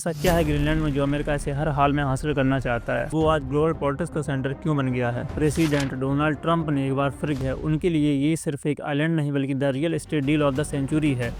ऐसा क्या है ग्रीनलैंड में जो अमेरिका इसे हर हाल में हासिल करना चाहता है? वो आज ग्लोबल पॉलिटिक्स का सेंटर क्यों बन गया है? प्रेसिडेंट डोनाल्ड ट्रंप ने एक बार फिर है उनके लिए ये सिर्फ एक आइलैंड नहीं बल्कि the real estate deal of the century है।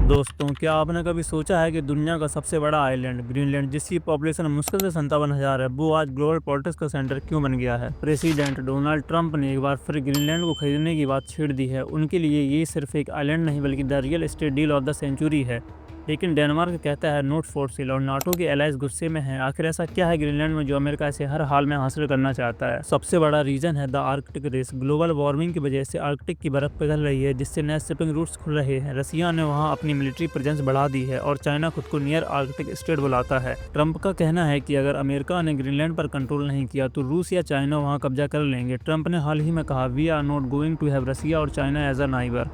दोस्तों, क्या आपने कभी सोचा है कि दुनिया का सबसे बड़ा आइलैंड ग्रीनलैंड, जिसकी पॉपुलेशन मुश्किल से 57,000 है, वो आज ग्लोबल पॉलिटिक्स का सेंटर क्यों बन गया है? प्रेसिडेंट डोनाल्ड ट्रंप ने एक बार फिर ग्रीनलैंड को खरीदने की बात छेड़ दी है। उनके लिए ये सिर्फ एक आइलैंड नहीं बल्कि the real estate deal of the century है। लेकिन डेनमार्क कहता है नोट फॉर सेल और नाटो के एलाइज गुस्से में हैं। आखिर ऐसा क्या है ग्रीनलैंड में जो अमेरिका इसे हर हाल में हासिल करना चाहता है? सबसे बड़ा रीजन है the Arctic race. Global warming की वजह से आर्कटिक की बर्फ पिघल रही है, जिससे नए शिपिंग रूट्स खुल रहे हैं। रसिया ने वहां अपनी मिलिट्री प्रेजेंस बढ़ा दी है और चाइना खुद को नियर आर्कटिक स्टेट बुलाता है। ट्रंप का कहना है कि अगर अमेरिका ने ग्रीनलैंड पर कंट्रोल नहीं किया तो रूस या चाइना वहां कब्जा कर लेंगे। ट्रंप ने हाल ही में कहा, we are not going to have Russia और China as a neighbour.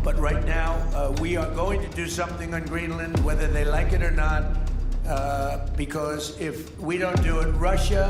But right now, we are going to do something on Greenland, whether they like it or not, because if we don't do it, Russia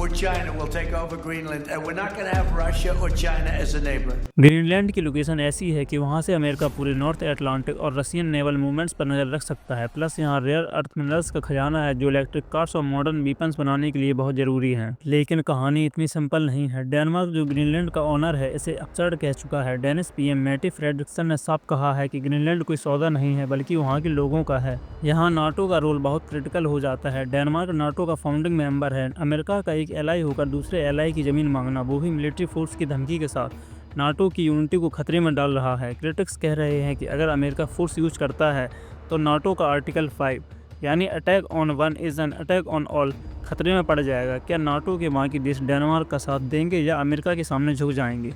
or China will take over Greenland, and we're not going to have Russia or China as a neighbor. Greenland की location ऐसी है कि वहां से America पूरे north Atlantic और Russian naval movements पर नजर रख सकता है। प्लस यहाँ रेयर अर्थ मिनरल्स का खजाना है जो इलेक्ट्रिक कार्स और मॉडर्न वीपन्स बनाने के लिए बहुत जरूरी हैं। लेकिन कहानी इतनी सिंपल नहीं है। डेनमार्क जो ग्रीनलैंड का ऑनर है, इसे अपसर्ड कह चुका है। डेनिश पीएम मैटी फ्रेडरिक्सन ने साफ कहा है कि ग्रीनलैंड कोई सौदा नहीं है बल्कि वहाँ के लोगों का है। यहाँ नाटो का रोल बहुत क्रिटिकल हो जाता है। डेनमार्क नाटो का फाउंडिंग मेंबर है। अमेरिका का एक एलाई होकर दूसरे एलाई की जमीन मांगना, वो भी मिलिट्री फोर्स की धमकी के साथ, नाटो की यूनिटी को खतरे में डाल रहा है। क्रिटिक्स कह रहे हैं कि अगर अमेरिका फोर्स यूज करता है तो नाटो का आर्टिकल 5 यानी attack on one is an attack on all खतरे में पड़ जाएगा। क्या नाटो के बाकी देश डेनमार्क का साथ देंगे या अमेरिका के सामने झुक जाएंगे?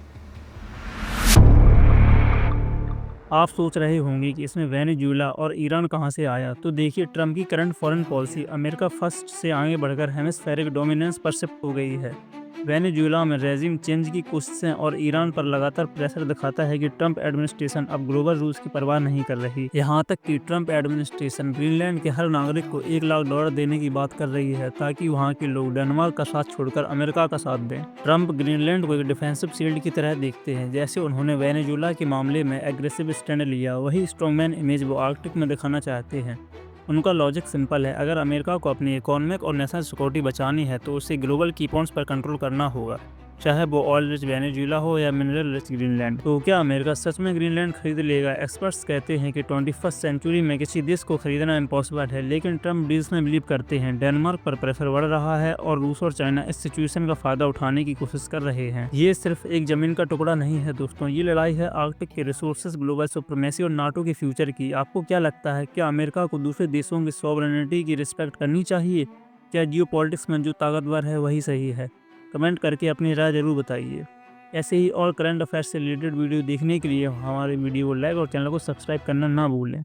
आप सोच रहे होंगे कि इसमें वेनेजुएला और ईरान कहां से आया, तो देखिए ट्रंप की current foreign policy America first से आगे बढ़कर हेमिस्फेरिक डोमिनेंस पर शिफ्ट हो गई है। वेनेजुएला में रेजिम चेंज की कोशिशें और ईरान पर लगातार प्रेशर दिखाता है कि ट्रंप एडमिनिस्ट्रेशन अब ग्लोबल रूल्स की परवाह नहीं कर रही। यहाँ तक कि ट्रंप एडमिनिस्ट्रेशन ग्रीनलैंड के हर नागरिक को $1 लाख देने की बात कर रही है ताकि वहाँ के लोग डेनमार्क का साथ छोड़कर अमेरिका का साथ दें। ट्रंप ग्रीनलैंड को एक डिफेंसिव शील्ड की तरह देखते हैं। जैसे उन्होंने वेनेजुएला के मामले में एग्रेसिव स्टैंड लिया, वही स्ट्रॉन्गमैन इमेज वो आर्कटिक में दिखाना चाहते हैं। उनका लॉजिक सिंपल है, अगर अमेरिका को अपनी इकोनॉमिक और नेशनल सिक्योरिटी बचानी है तो उसे ग्लोबल की पॉइंट्स पर कंट्रोल करना होगा, चाहे वो ऑयल रिच वेनेजुएला हो या मिनरल रिच ग्रीनलैंड। तो क्या अमेरिका सच में ग्रीनलैंड खरीद लेगा? एक्सपर्ट्स कहते हैं कि 21st सेंचुरी में किसी देश को खरीदना इम्पॉसिबल है, लेकिन ट्रंप डील्स में बिलीव करते हैं। डेनमार्क पर प्रेशर बढ़ रहा है और रूस और चाइना इस सिचुएशन का फायदा उठाने की कोशिश कर रहे हैं। ये सिर्फ एक जमीन का टुकड़ा नहीं है दोस्तों, ये लड़ाई है आर्कटिक के रिसोर्सेज, ग्लोबल सुप्रीमेसी और नाटो के फ्यूचर की। आपको क्या लगता है, क्या अमेरिका को दूसरे देशों की सॉवरेनिटी की रिस्पेक्ट करनी चाहिए? क्या जियो पॉलिटिक्स में जो ताकतवर है वही सही है? कमेंट करके अपनी राय जरूर बताइए। ऐसे ही और करंट अफेयर्स से रिलेटेड वीडियो देखने के लिए हमारे वीडियो को लाइक और चैनल को सब्सक्राइब करना ना भूलें।